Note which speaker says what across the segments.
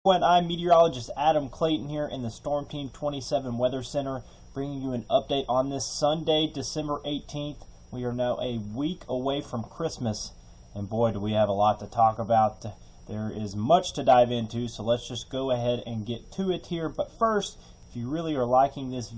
Speaker 1: I'm meteorologist Adam Clayton here in the Storm Team 27 Weather Center, bringing you an update on this Sunday, December 18th. We are now a week away from Christmas, and boy, do we have a lot to talk about. There is much to dive into, so let's just go ahead and get to it here. But first, if you really are liking these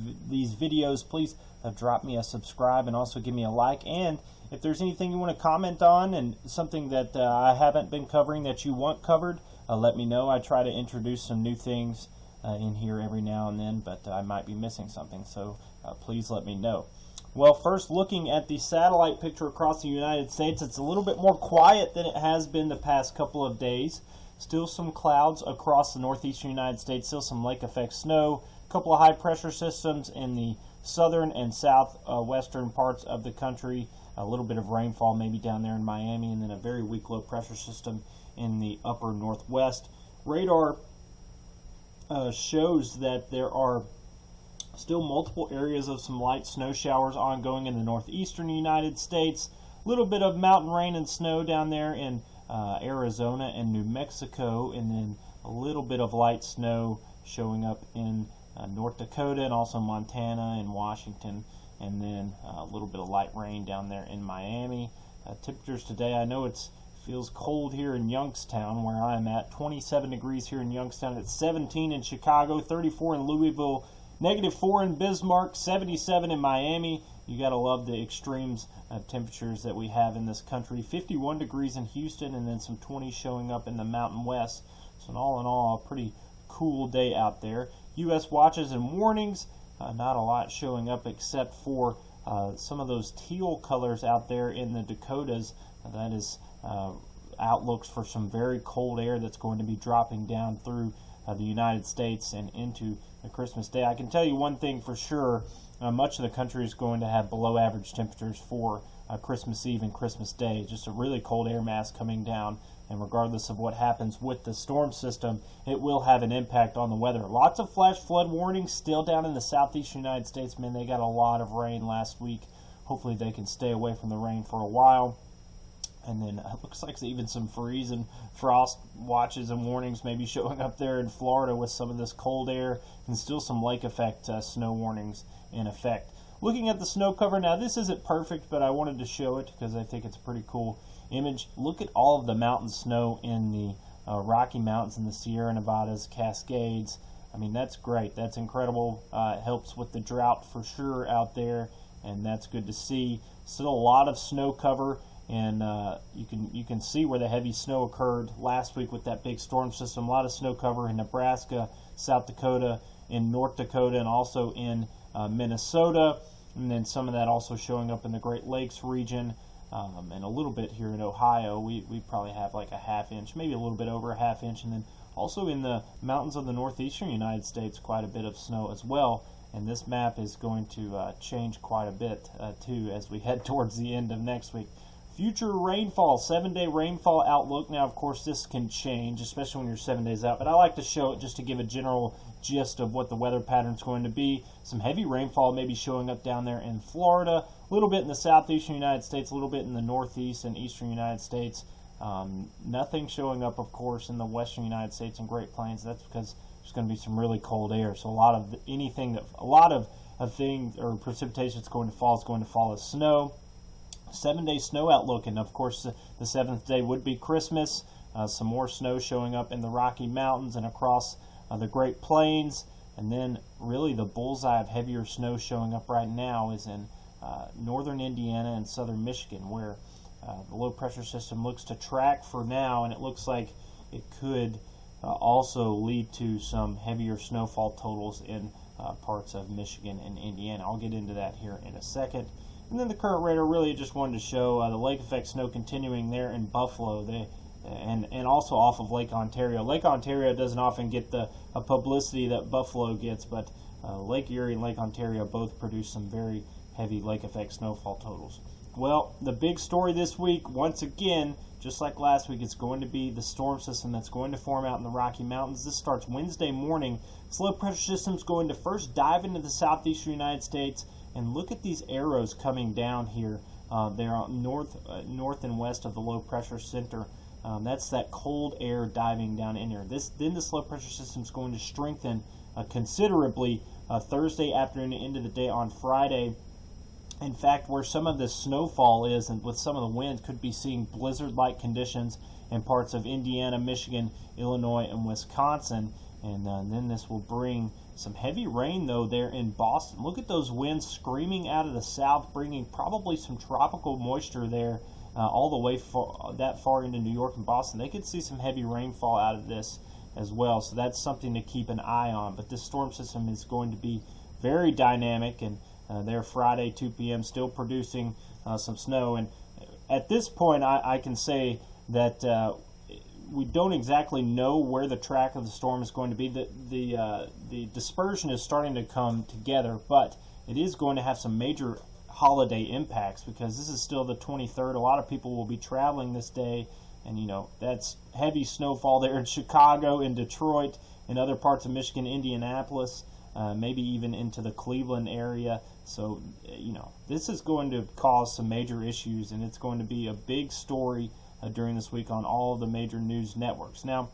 Speaker 1: videos, please drop me a subscribe and also give me a like. And if there's anything you want to comment on and something that I haven't been covering that you want covered, let me know. I try to introduce some new things in here every now and then, but I might be missing something, so please let me know. Well, first, looking at the satellite picture across the United States, it's a little bit more quiet than it has been the past couple of days. Still some clouds across the northeastern United States, still some lake effect snow, a couple of high pressure systems in the southern and southwestern parts of the country, a little bit of rainfall maybe down there in Miami, and then a very weak low pressure system in the upper northwest. Radar shows that there are still multiple areas of some light snow showers ongoing in the northeastern United States. A little bit of mountain rain and snow down there in Arizona and New Mexico, and then a little bit of light snow showing up in North Dakota and also Montana and Washington, and then a little bit of light rain down there in Miami. Temperatures today, I know it feels cold here in Youngstown where I'm at. 27 degrees here in Youngstown. It's 17 in Chicago, 34 in Louisville, -4 in Bismarck, 77 in Miami. You gotta love the extremes of temperatures that we have in this country. 51 degrees in Houston, and then some 20 showing up in the Mountain West. So all in all, a pretty cool day out there. U.S. watches and warnings, not a lot showing up except for some of those teal colors out there in the Dakotas. That is outlooks for some very cold air that's going to be dropping down through the United States and into the Christmas day. I can tell you one thing for sure, much of the country is going to have below average temperatures for Christmas Eve and Christmas Day. Just a really cold air mass coming down, and regardless of what happens with the storm system, it will have an impact on the weather. Lots of flash flood warnings still down in the southeastern United States. Man, they got a lot of rain last week. Hopefully they can stay away from the rain for a while. And then it looks like even some freeze and frost watches and warnings maybe showing up there in Florida with some of this cold air, and still some lake effect snow warnings in effect. Looking at the snow cover now, this isn't perfect, but I wanted to show it because I think it's a pretty cool image. Look at all of the mountain snow in the Rocky Mountains and the Sierra Nevadas, Cascades. I mean, that's great. That's incredible. It helps with the drought for sure out there, and that's good to see. Still a lot of snow cover. And you can see where the heavy snow occurred last week with that big storm system. A lot of snow cover in Nebraska, South Dakota, in North Dakota, and also in Minnesota. And then some of that also showing up in the Great Lakes region, and a little bit here in Ohio. We probably have like a half inch, maybe a little bit over a half inch. And then also in the mountains of the northeastern United States, quite a bit of snow as well. And this map is going to change quite a bit too as we head towards the end of next week. Future rainfall, 7-day rainfall outlook. Now, of course, this can change, especially when you're 7 days out, but I like to show it just to give a general gist of what the weather pattern is going to be. Some heavy rainfall maybe showing up down there in Florida, a little bit in the southeastern United States, a little bit in the northeast and eastern United States. Nothing showing up, of course, in the western United States and Great Plains. That's because there's going to be some really cold air. So a lot of things or precipitation that's going to fall is going to fall as snow. 7-day snow outlook, and of course the 7th day would be Christmas. Some more snow showing up in the Rocky Mountains and across the Great Plains, and then really the bullseye of heavier snow showing up right now is in northern Indiana and southern Michigan, where the low pressure system looks to track for now, and it looks like it could also lead to some heavier snowfall totals in parts of Michigan and Indiana. I'll get into that here in a second. And then the current radar really just wanted to show the lake effect snow continuing there in Buffalo, and also off of Lake Ontario. Lake Ontario doesn't often get the publicity that Buffalo gets, but Lake Erie and Lake Ontario both produce some very heavy lake effect snowfall totals. Well, the big story this week, once again, just like last week, it's going to be the storm system that's going to form out in the Rocky Mountains. This starts Wednesday morning. This low pressure system is going to first dive into the southeastern United States. And look at these arrows coming down here. They're north and west of the low pressure center. That's that cold air diving down in there. Then this low pressure system is going to strengthen considerably Thursday afternoon into the day on Friday. In fact, where some of this snowfall is, and with some of the wind, could be seeing blizzard-like conditions in parts of Indiana, Michigan, Illinois, and Wisconsin. And then this will bring some heavy rain, though, there in Boston. Look at those winds screaming out of the south, bringing probably some tropical moisture there all the way that far into New York and Boston. They could see some heavy rainfall out of this as well, so that's something to keep an eye on. But this storm system is going to be very dynamic, and there Friday 2 p.m. still producing some snow. And at this point I can say that we don't exactly know where the track of the storm is going to be. The dispersion is starting to come together, but it is going to have some major holiday impacts because this is still the 23rd. A lot of people will be traveling this day, and that's heavy snowfall there in Chicago, in Detroit, in other parts of Michigan, Indianapolis, maybe even into the Cleveland area. So this is going to cause some major issues, and it's going to be a big story during this week on all of the major news networks. Now,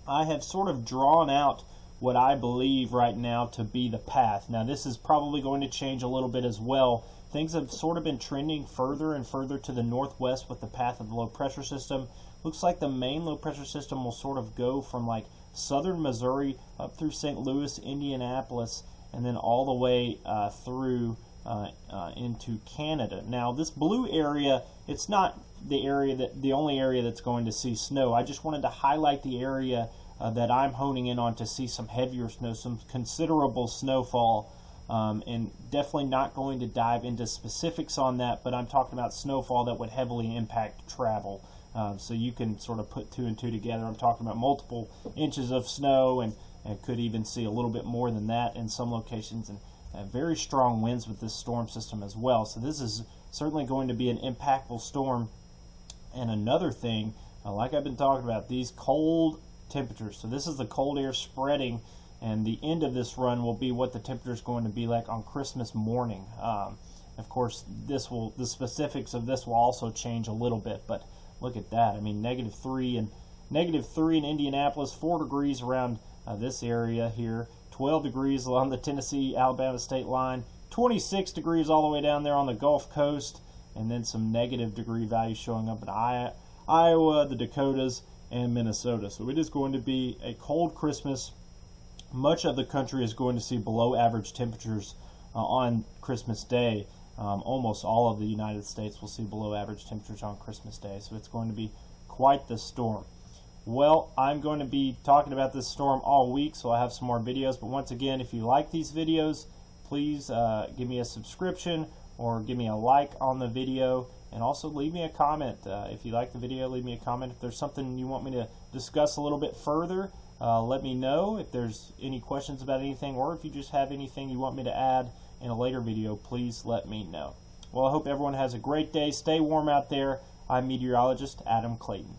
Speaker 1: I have sort of drawn out what I believe right now to be the path. Now, this is probably going to change a little bit as well. Things have sort of been trending further and further to the northwest with the path of the low pressure system. Looks like the main low pressure system will sort of go from like southern Missouri up through St. Louis, Indianapolis, and then all the way through into Canada. Now, this blue area, it's not the only area that's going to see snow. I just wanted to highlight the area that I'm honing in on to see some heavier snow, some considerable snowfall, and definitely not going to dive into specifics on that, but I'm talking about snowfall that would heavily impact travel. So you can sort of put 2 and 2 together. I'm talking about multiple inches of snow, and could even see a little bit more than that in some locations, and very strong winds with this storm system as well. So this is certainly going to be an impactful storm. And another thing, like I've been talking about, these cold temperatures. So this is the cold air spreading, and the end of this run will be what the temperature is going to be like on Christmas morning. Of course, the specifics of this will also change a little bit, but look at that. I mean, -3 in Indianapolis, 4 degrees around this area here, 12 degrees along the Tennessee-Alabama state line, 26 degrees all the way down there on the Gulf Coast, and then some negative degree values showing up in Iowa, the Dakotas, and Minnesota. So it is going to be a cold Christmas. Much of the country is going to see below average temperatures on Christmas Day. Almost all of the United States will see below average temperatures on Christmas Day. So it's going to be quite the storm. Well, I'm going to be talking about this storm all week, so I'll have some more videos. But once again, if you like these videos, please give me a subscription or give me a like on the video, and also leave me a comment. If you like the video, leave me a comment. If there's something you want me to discuss a little bit further, let me know. If there's any questions about anything, or if you just have anything you want me to add in a later video, please let me know. Well, I hope everyone has a great day. Stay warm out there. I'm meteorologist Adam Clayton.